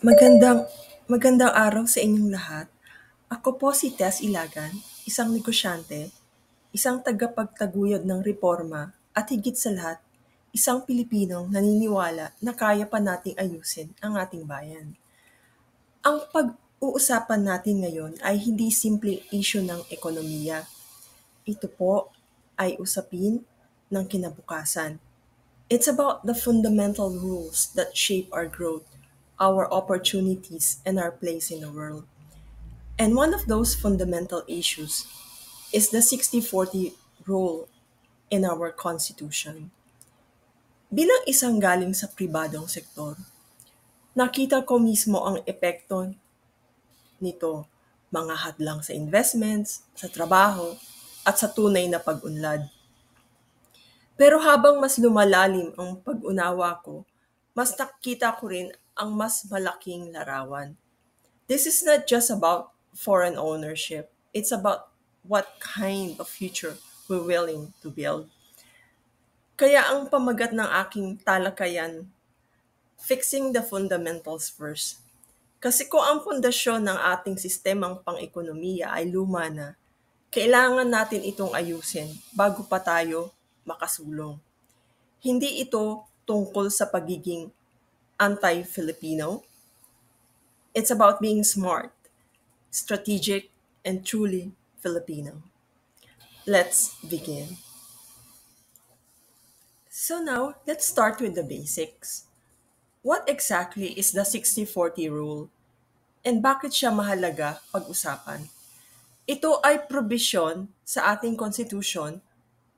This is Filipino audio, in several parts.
Magandang magandang araw sa inyong lahat. Ako po si Tess Ilagan, isang negosyante, isang tagapagtaguyod ng reforma at higit sa lahat, isang Pilipinong naniniwala na kaya pa nating ayusin ang ating bayan. Ang pag-uusapan natin ngayon ay hindi simpleng issue ng ekonomiya. Ito po ay usapin ng kinabukasan. It's about the fundamental rules that shape our growth, our opportunities, and our place in the world. And one of those fundamental issues is the 60-40 rule in our Constitution. Bilang isang galing sa pribadong sektor, nakita ko mismo ang epekto nito, mga hadlang sa investments, sa trabaho, at sa tunay na pag-unlad. Pero habang mas lumalalim ang pag-unawa ko, mas nakita ko rin ang mas malaking larawan. This is not just about foreign ownership. It's about what kind of future we're willing to build. Kaya ang pamagat ng aking talakayan, fixing the fundamentals first. Kasi kung ang pundasyon ng ating sistemang pang-ekonomiya ay luma na, kailangan natin itong ayusin bago pa tayo makasulong. Hindi ito tungkol sa pagiging anti-Filipino. It's about being smart, strategic, and truly Filipino. Let's begin. So now, let's start with the basics. What exactly is the 60-40 rule and bakit siya mahalaga pag-usapan? Ito ay probisyon sa ating konstitusyon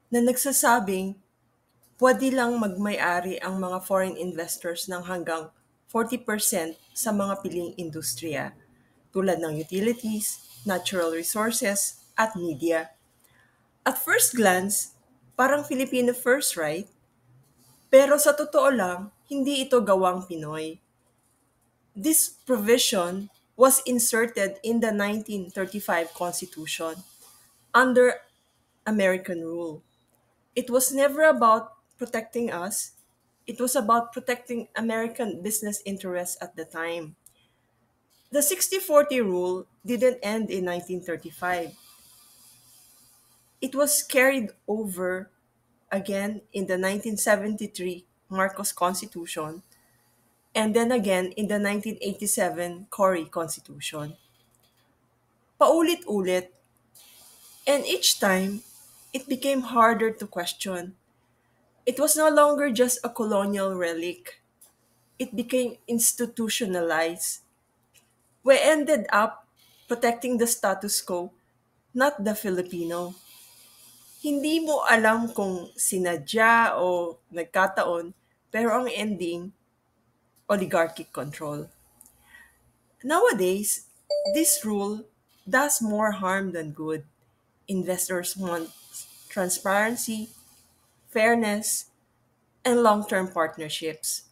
na nagsasabing pwede lang magmay-ari ang mga foreign investors ng hanggang 40% sa mga piling industriya tulad ng utilities, natural resources, at media. At first glance, parang Filipino first, right? Pero sa totoo lang, hindi ito gawang Pinoy. This provision was inserted in the 1935 Constitution under American rule. It was never about protecting us. It was about protecting American business interests at the time. The 60-40 rule didn't end in 1935. It was carried over again in the 1973 Marcos Constitution and then again in the 1987 Cory Constitution. Paulit-ulit, and each time, it became harder to question. It was no longer just a colonial relic. It became institutionalized. We ended up protecting the status quo, not the Filipino. Hindi mo alam kung sinadya o nagkataon, pero ang ending, oligarchic control. Nowadays, this rule does more harm than good. Investors want transparency, fairness, and long-term partnerships.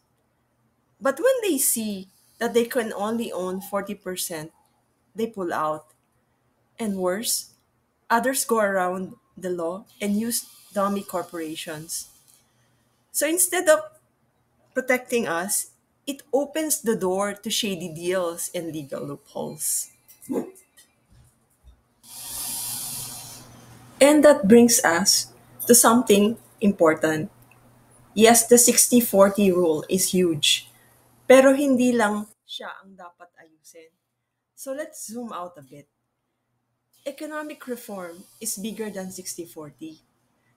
But when they see that they can only own 40%, they pull out. And worse, others go around the law and use dummy corporations. So instead of protecting us, it opens the door to shady deals and legal loopholes. And that brings us to something important. Yes, the 60-40 rule is huge, pero hindi lang siya ang dapat ayusin. So let's zoom out a bit. Economic reform is bigger than 60-40.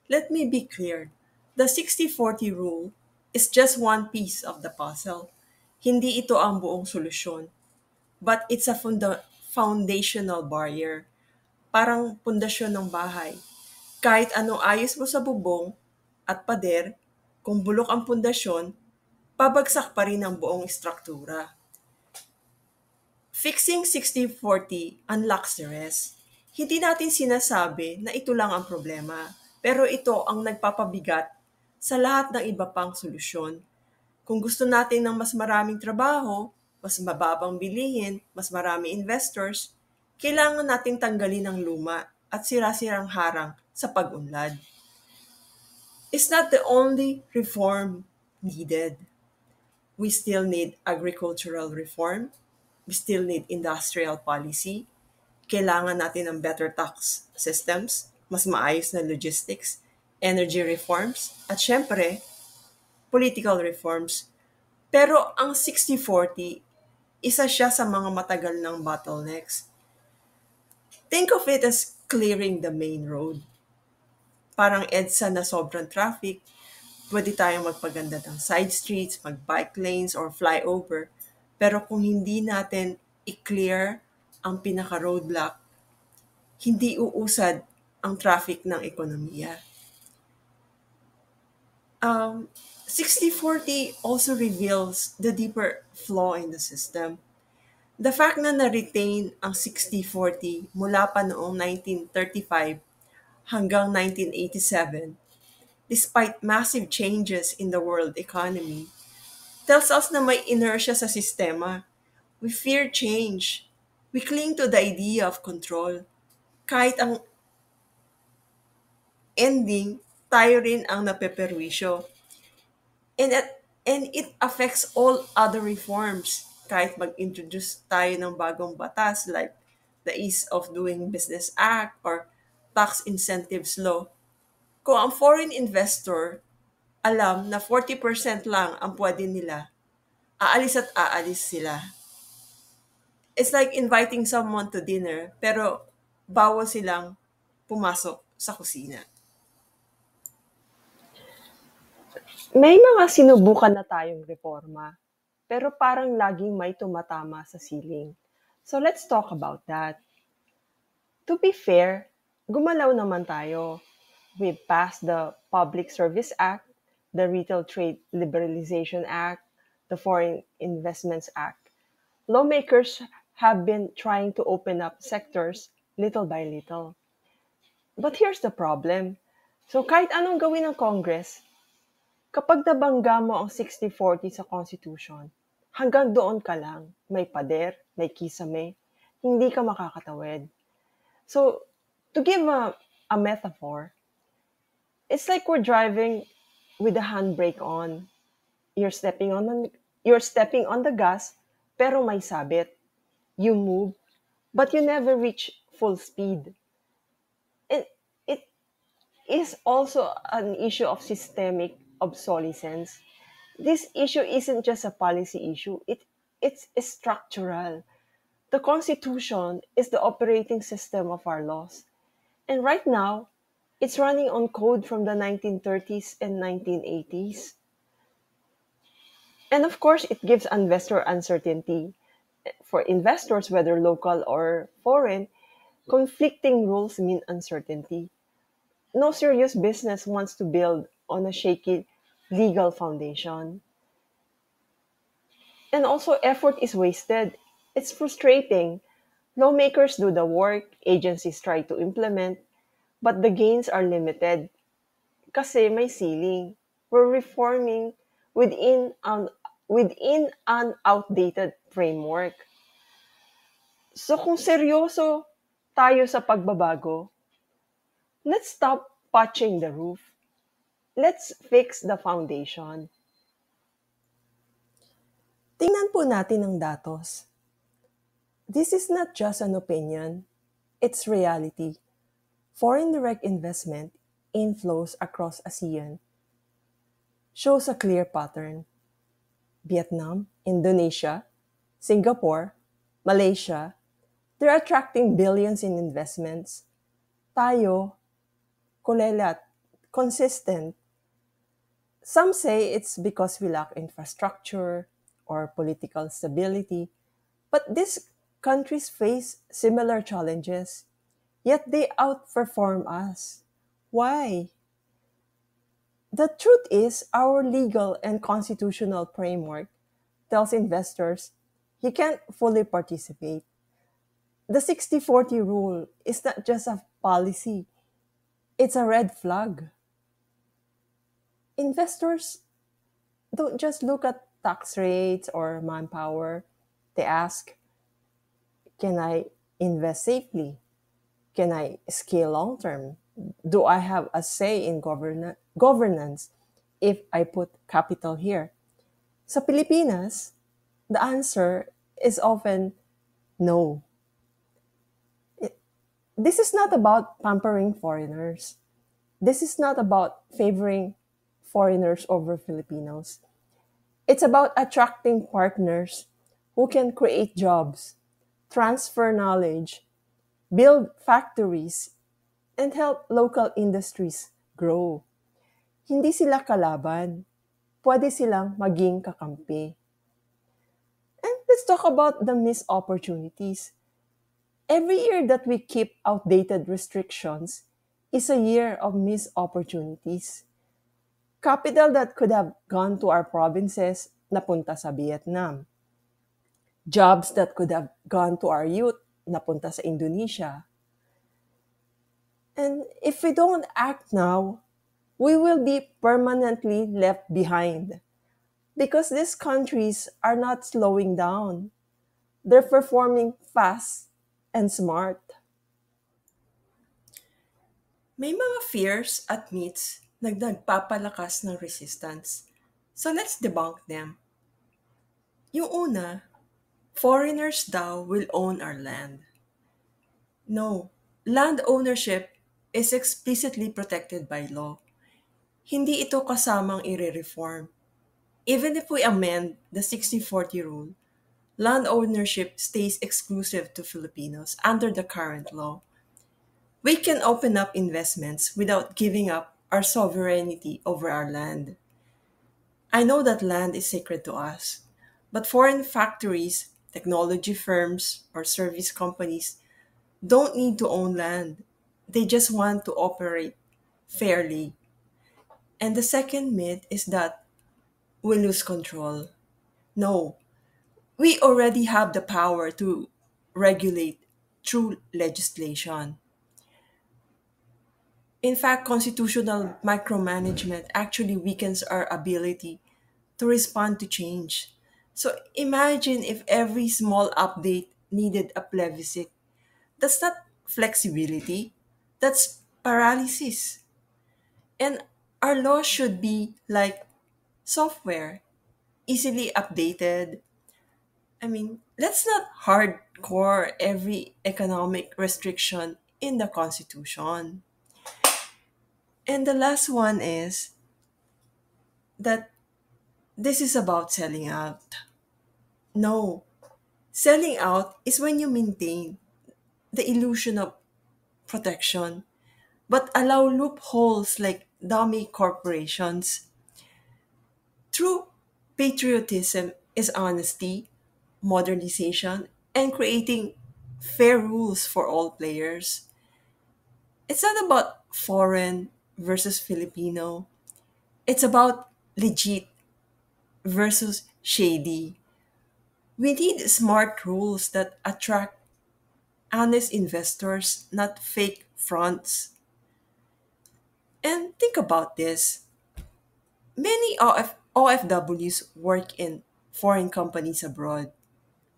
Let me be clear. The 60-40 rule is just one piece of the puzzle. Hindi ito ang buong solusyon. But it's a foundational barrier. Parang pundasyon ng bahay. Kahit anong ayos mo sa bubong at pader, kung bulok ang pundasyon, pabagsak pa rin ang buong istruktura. Fixing 60-40 unlocks the rest. Hindi natin sinasabi na ito lang ang problema, pero ito ang nagpapabigat sa lahat ng iba pang solusyon. Kung gusto natin ng mas maraming trabaho, mas mababang bilihin, mas maraming investors, kailangan nating tanggalin ang luma at sira-sirang harang sa pag-unlad. It's not the only reform needed. We still need agricultural reform. We still need industrial policy. Kailangan natin ng better tax systems, mas maayos na logistics, energy reforms, at syempre, political reforms. Pero ang 60-40, isa siya sa mga matagal ng bottlenecks. Think of it as clearing the main road. Parang EDSA na sobrang traffic, pwede tayong magpaganda ng side streets, mag-bike lanes, or flyover. Pero kung hindi natin i-clear ang pinaka-roadblock, hindi uusad ang traffic ng ekonomiya. 60-40 also reveals the deeper flaw in the system. The fact na na-retain ang 60-40 mula pa noong 1935 hanggang 1987, despite massive changes in the world economy, tells us na may inertia sa sistema. We fear change. We cling to the idea of control. Kahit ang ending, tayo rin ang napeperwisyo. And it affects all other reforms. Kahit mag-introduce tayo ng bagong batas like the Ease of Doing Business Act or Tax Incentives Law, kung ang foreign investor alam na 40% lang ang pwede nila, aalis at aalis sila. It's like inviting someone to dinner pero bawal silang pumasok sa kusina. May mga sinubukan na tayong reforma, pero parang laging may tumatama sa ceiling. So let's talk about that. To be fair, gumalaw naman tayo. We've passed the Public Service Act, the Retail Trade Liberalization Act, the Foreign Investments Act. Lawmakers have been trying to open up sectors little by little. But here's the problem. So kahit anong gawin ng Congress, kapag nabangga mo ang 60-40 sa Constitution, hanggang doon ka lang, may pader, may kisame, hindi ka makakatawid. So, to give a metaphor, it's like we're driving with the handbrake on. You're stepping on the gas, pero may sabit. You move, but you never reach full speed. It is also an issue of systemic obsolescence. This issue isn't just a policy issue, it's structural. The Constitution is the operating system of our laws. And right now, it's running on code from the 1930s and 1980s. And of course, it gives investor uncertainty. For investors, whether local or foreign, conflicting rules mean uncertainty. No serious business wants to build on a shaky legal foundation. And also, effort is wasted. It's frustrating. Lawmakers do the work, agencies try to implement, but the gains are limited. Kasi may ceiling. We're reforming within an outdated framework. So kung seryoso tayo sa pagbabago, let's stop patching the roof. Let's fix the foundation. Tingnan po natin ang datos. This is not just an opinion, it's reality. Foreign direct investment inflows across ASEAN shows a clear pattern. Vietnam, Indonesia, Singapore, Malaysia, they're attracting billions in investments. Tayo, kulelat, consistent. Some say it's because we lack infrastructure or political stability, but these countries face similar challenges, yet they outperform us. Why? The truth is, our legal and constitutional framework tells investors he can't fully participate. The 60-40 rule is not just a policy, it's a red flag. Investors don't just look at tax rates or manpower. They ask, can I invest safely? Can I scale long term? Do I have a say in governance if I put capital here? Sa Pilipinas, the answer is often no. This is not about pampering foreigners. This is not about favoring foreigners over Filipinos. It's about attracting partners who can create jobs, transfer knowledge, build factories, and help local industries grow. Hindi sila kalaban. Pwede silang maging kakampi. And let's talk about the missed opportunities. Every year that we keep outdated restrictions is a year of missed opportunities. Capital that could have gone to our provinces napunta sa Vietnam. Jobs that could have gone to our youth napunta sa Indonesia. And if we don't act now, we will be permanently left behind because these countries are not slowing down. They're performing fast and smart. May mga fears at myths na nagpapalakas ng resistance. So let's debunk them. Yung una, foreigners daw will own our land. No, land ownership is explicitly protected by law. Hindi ito kasamang ire-reform. Even if we amend the 60-40 rule, land ownership stays exclusive to Filipinos under the current law. We can open up investments without giving up our sovereignty over our land. I know that land is sacred to us, but foreign factories, technology firms, or service companies don't need to own land. They just want to operate fairly. And the second myth is that we lose control. No, we already have the power to regulate through legislation. In fact, constitutional micromanagement actually weakens our ability to respond to change. So imagine if every small update needed a plebiscite. That's not flexibility, that's paralysis. And our law should be like software, easily updated. I mean, let's not hardcore every economic restriction in the Constitution. And the last one is that this is about selling out. No, selling out is when you maintain the illusion of protection, but allow loopholes like dummy corporations. True patriotism is honesty, modernization, and creating fair rules for all players. It's not about foreign versus Filipino, it's about legit versus shady. We need smart rules that attract honest investors, not fake fronts. And think about this. Many OFWs work in foreign companies abroad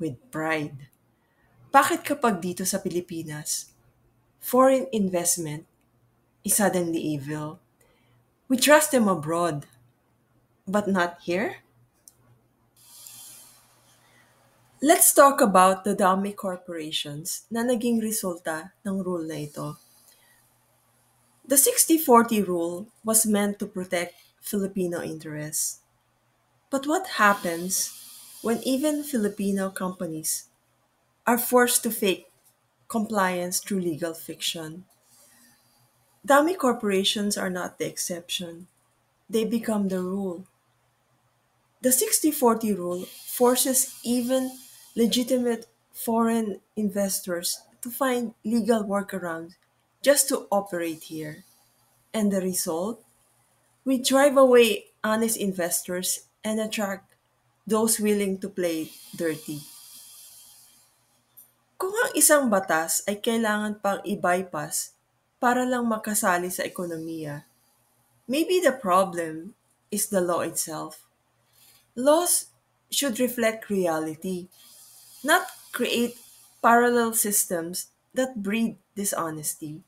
with pride. Bakit kapag dito sa Pilipinas, foreign investment is suddenly evil? We trust them abroad, but not here? Let's talk about the dummy corporations na naging resulta ng rule na ito. The 60-40 rule was meant to protect Filipino interests. But what happens when even Filipino companies are forced to fake compliance through legal fiction? Dummy corporations are not the exception. They become the rule. The 60-40 rule forces even legitimate foreign investors to find legal workarounds just to operate here. And the result? We drive away honest investors and attract those willing to play dirty. Kung ang isang batas ay kailangan pang i-bypass para lang makasali sa ekonomiya, maybe the problem is the law itself. Laws should reflect reality, not create parallel systems that breed dishonesty.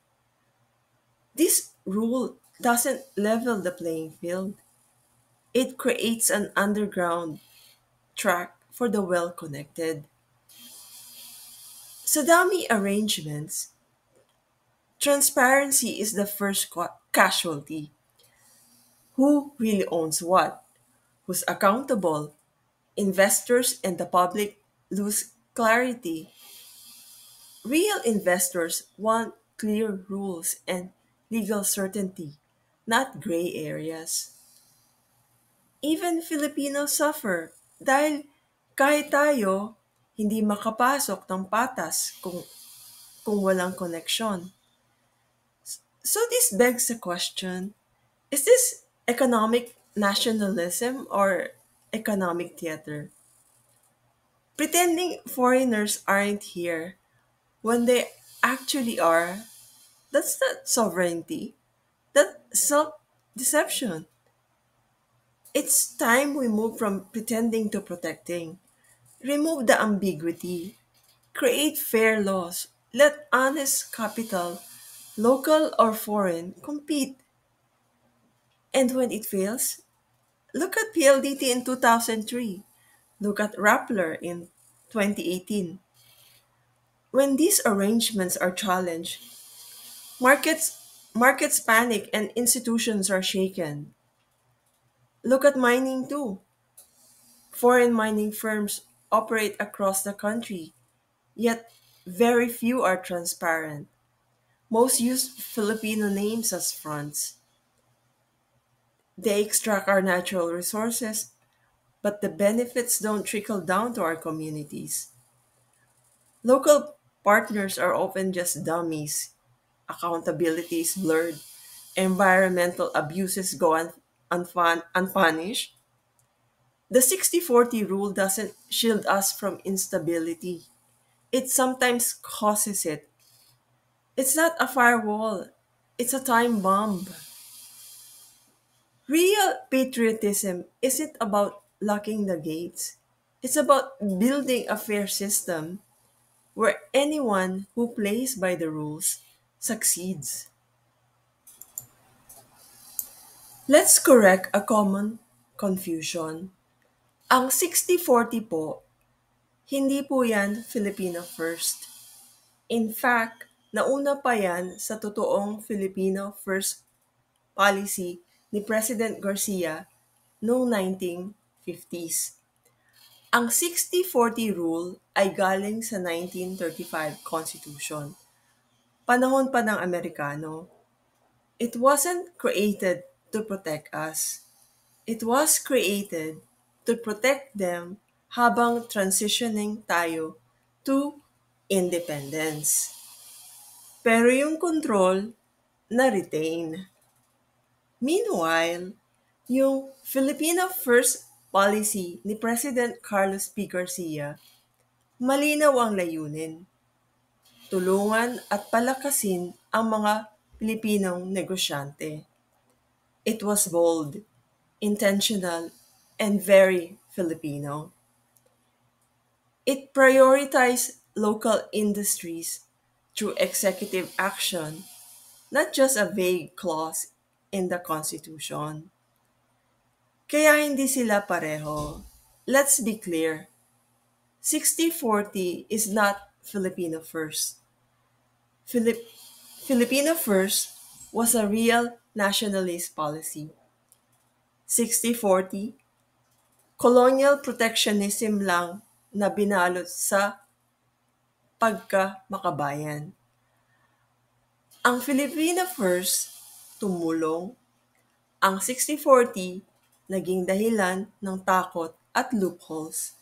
This rule doesn't level the playing field. It creates an underground track for the well-connected. Sa dami arrangements, transparency is the first casualty. Who really owns what? Who's accountable? Investors and the public lose clarity. Real investors want clear rules and legal certainty, not gray areas. Even Filipinos suffer dahil kahit tayo, hindi makapasok ng patas kung walang koneksyon. So this begs the question, is this economic nationalism or economic theater? Pretending foreigners aren't here when they actually are, that's not sovereignty. That's self deception. It's time we move from pretending to protecting. Remove the ambiguity. Create fair laws. Let honest capital, local or foreign, compete. And when it fails, look at PLDT in 2003. Look at Rappler in 2018. When these arrangements are challenged, markets panic and institutions are shaken. Look at mining too. Foreign mining firms operate across the country, yet very few are transparent. Most use Filipino names as fronts. They extract our natural resources, but the benefits don't trickle down to our communities. Local partners are often just dummies. Accountability is blurred. Environmental abuses go unpunished. The 60-40 rule doesn't shield us from instability. It sometimes causes it. It's not a firewall, it's a time bomb. Real patriotism isn't about locking the gates, it's about building a fair system where anyone who plays by the rules succeeds. Let's correct a common confusion. Ang 60-40 po, hindi po yan Filipino first. In fact, nauna pa yan sa totoong Filipino first policy ni President Garcia noong 1950s. Ang 60-40 rule ay galing sa 1935 Constitution, panahon pa ng Amerikano. It wasn't created to protect us. It was created to protect them habang transitioning tayo to independence. Pero yung control na-retain. Meanwhile, yung Filipino First policy ni President Carlos P. Garcia, malinaw ang layunin. Tulungan at palakasin ang mga Pilipinong negosyante. It was bold, intentional, and very Filipino. It prioritized local industries through executive action, not just a vague clause in the Constitution. Kaya hindi sila pareho. Let's be clear. 60-40 is not Filipino first. Filipino first was a real nationalist policy. 60-40, colonial protectionism lang na binalot sa pagka-makabayan. Ang Filipino first, tumulong. Ang 60-40, naging dahilan ng takot at loopholes.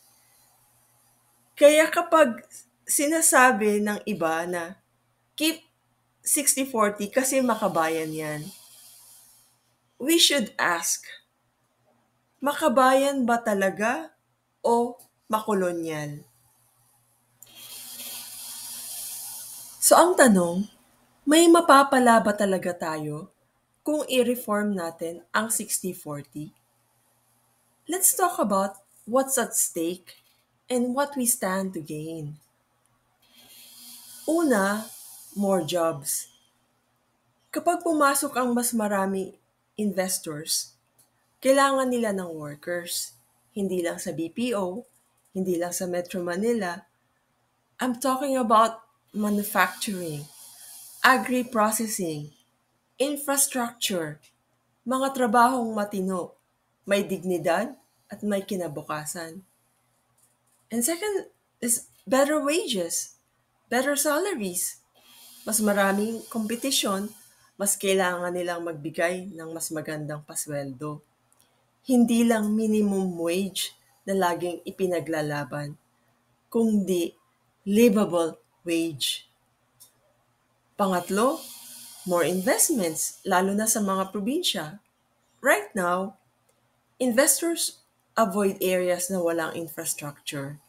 Kaya kapag sinasabi ng iba na keep 60-40 kasi makabayan yan, we should ask, makabayan ba talaga o makolonyal? So ang tanong, may mapapala ba talaga tayo kung i-reform natin ang 60-40? Let's talk about what's at stake and what we stand to gain. Una, more jobs. Kapag pumasok ang mas maraming investors, kailangan nila ng workers, hindi lang sa BPO, hindi lang sa Metro Manila. I'm talking about manufacturing, agri-processing, infrastructure, mga trabahong matino, may dignidad at may kinabukasan. And second is better wages, better salaries. Mas maraming kompetisyon, mas kailangan nilang magbigay ng mas magandang pasweldo. Hindi lang minimum wage na laging ipinaglalaban, kundi livable wage. Pangatlo, more investments, lalo na sa mga probinsya. Right now, investors avoid areas na walang infrastructure.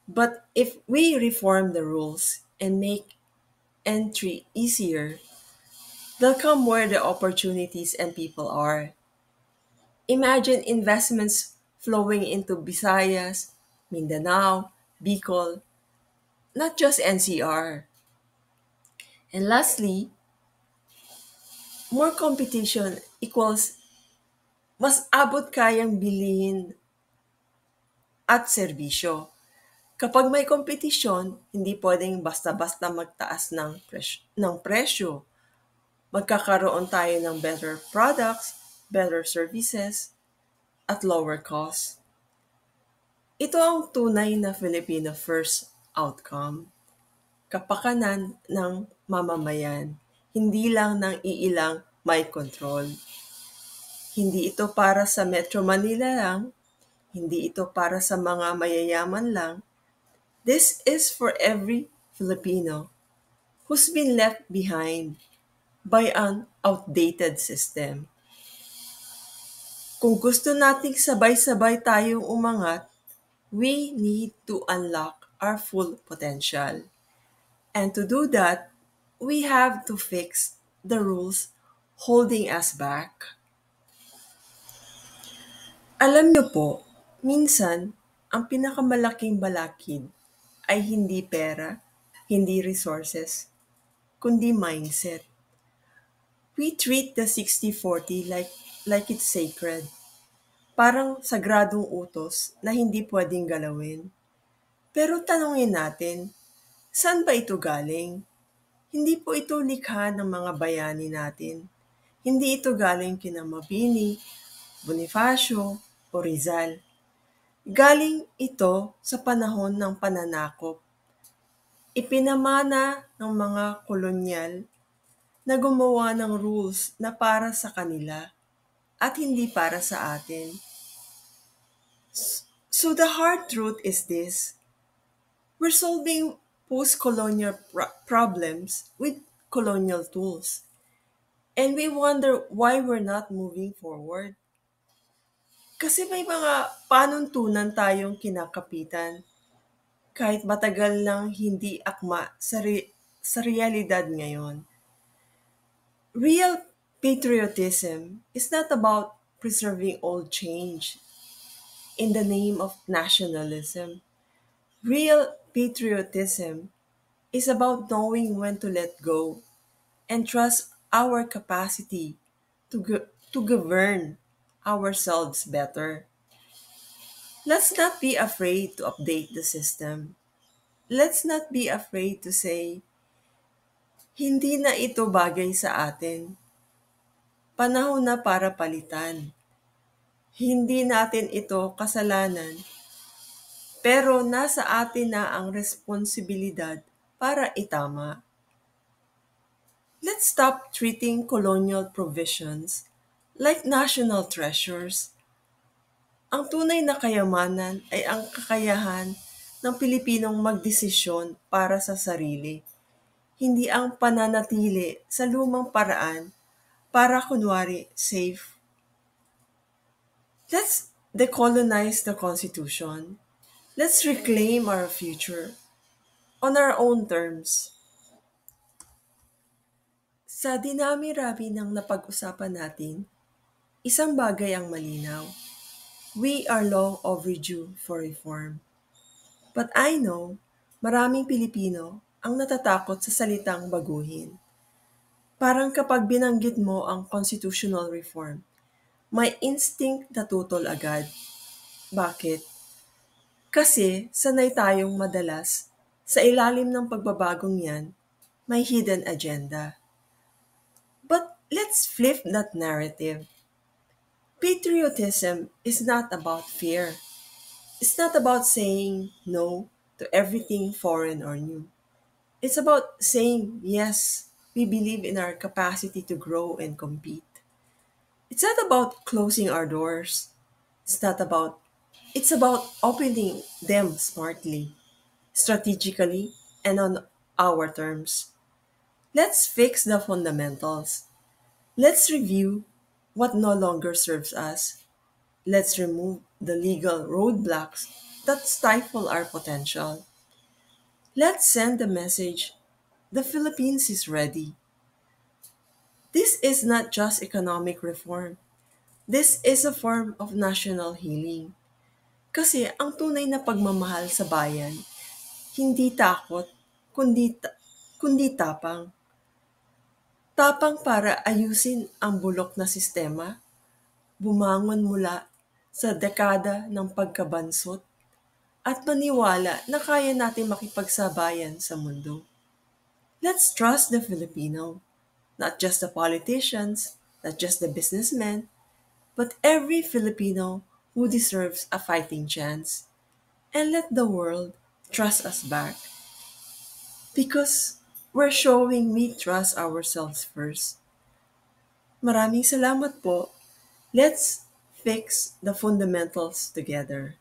But if we reform the rules and make entry easier, they'll come where the opportunities and people are. Imagine investments flowing into Visayas, Mindanao, Bicol, not just NCR. And lastly, more competition equals mas abot kayang bilhin at serbisyo. Kapag may kompetisyon, hindi pwedeng basta-basta magtaas ng presyo. Magkakaroon tayo ng better products, better services, at lower cost. Ito ang tunay na Filipino first outcome. Kapakanan ng mamamayan, hindi lang ng iilang may control. Hindi ito para sa Metro Manila lang, hindi ito para sa mga mayayaman lang. This is for every Filipino who's been left behind by an outdated system. Kung gusto nating sabay-sabay tayong umangat, we need to unlock our full potential. And to do that, we have to fix the rules holding us back. Alam niyo po, minsan, ang pinakamalaking balakid ay hindi pera, hindi resources, kundi mindset. We treat the 60-40 like it's sacred. Parang sagradong utos na hindi pwedeng galawin. Pero tanungin natin, saan ba ito galing? Hindi po ito likha ng mga bayani natin. Hindi ito galing kina Mabini, Bonifacio, o Rizal. Galing ito sa panahon ng pananakop. Ipinamana ng mga kolonyal na gumawa ng rules na para sa kanila at hindi para sa atin. So the hard truth is this: we're solving post-colonial problems with colonial tools. And we wonder why we're not moving forward. Kasi may mga panuntunan tayong kinakapitan kahit matagal nang hindi akma sa realidad ngayon. Real patriotism is not about preserving old change in the name of nationalism. Real patriotism is about knowing when to let go and trust our capacity to govern ourselves better. Let's not be afraid to update the system. Let's not be afraid to say, hindi na ito bagay sa atin. Panahon na para palitan. Hindi natin ito kasalanan, pero nasa atin na ang responsibilidad para itama. Let's stop treating colonial provisions like national treasures. Ang tunay na kayamanan ay ang kakayahan ng Pilipinong magdesisyon para sa sarili, hindi ang pananatili sa lumang paraan para kunwari safe. Let's decolonize the Constitution. Let's reclaim our future on our own terms. Sa dinami-rami ng napag-usapan natin, isang bagay ang malinaw. We are long overdue for reform. But I know, maraming Pilipino ang natatakot sa salitang baguhin. Parang kapag binanggit mo ang constitutional reform, may instinct na tutol agad. Bakit? Kasi sanay tayong madalas sa ilalim ng pagbabagong yan, may hidden agenda. But let's flip that narrative. Patriotism is not about fear. It's not about saying no to everything foreign or new. It's about saying yes, we believe in our capacity to grow and compete. It's not about closing our doors. It's not about it's about opening them smartly, strategically, and on our terms. Let's fix the fundamentals. Let's review what no longer serves us. Let's remove the legal roadblocks that stifle our potential. Let's send the message the Philippines is ready. This is not just economic reform. This is a form of national healing. Kasi ang tunay na pagmamahal sa bayan, hindi takot, kundi tapang. Tapang para ayusin ang bulok na sistema, bumangon mula sa dekada ng pagkabansot, at maniwala na kaya natin makipagsabayan sa mundo. Let's trust the Filipino, not just the politicians, not just the businessmen, but every Filipino who deserves a fighting chance. And let the world trust us back because we're showing we trust ourselves first. Maraming salamat po. Let's fix the fundamentals together.